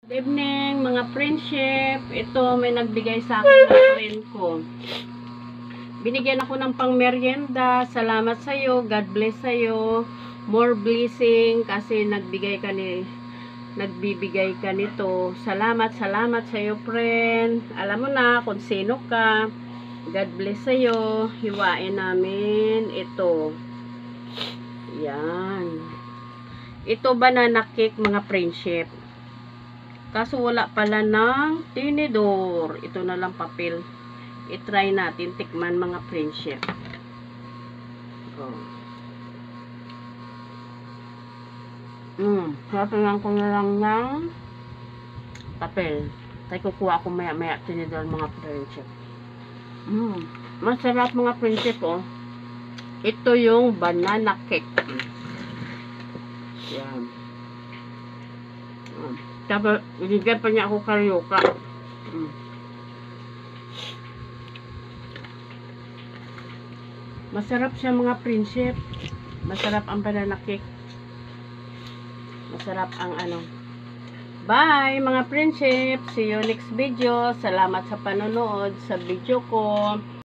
Good evening mga friendship. Ito may nagbigay sa akin ng friend ko. Binigyan ako ng pangmeryenda. Salamat sa iyo. God bless sa iyo. More blessing kasi nagbigay ka nagbibigay ka nito. Salamat sa iyo, friend. Alam mo na kung sino ka. God bless sa iyo. Hiwain namin ito. Yan. Ito banana cake mga friendship. Kaso wala pala ng tinidor. Ito na lang papel. I-try natin. Tikman mga friendship. Sasabihan ko na lang ng papel. Tayo kukuha ko maya-maya tinidor mga friendship. Masarap mga friendship oh. Ito yung banana cake. Yan. Tapos, ibigay pa niya ako karyoka. Masarap siya mga friendship. Masarap ang banana cake. Masarap ang ano. Bye mga friendship. See you next video. Salamat sa panonood sa video ko.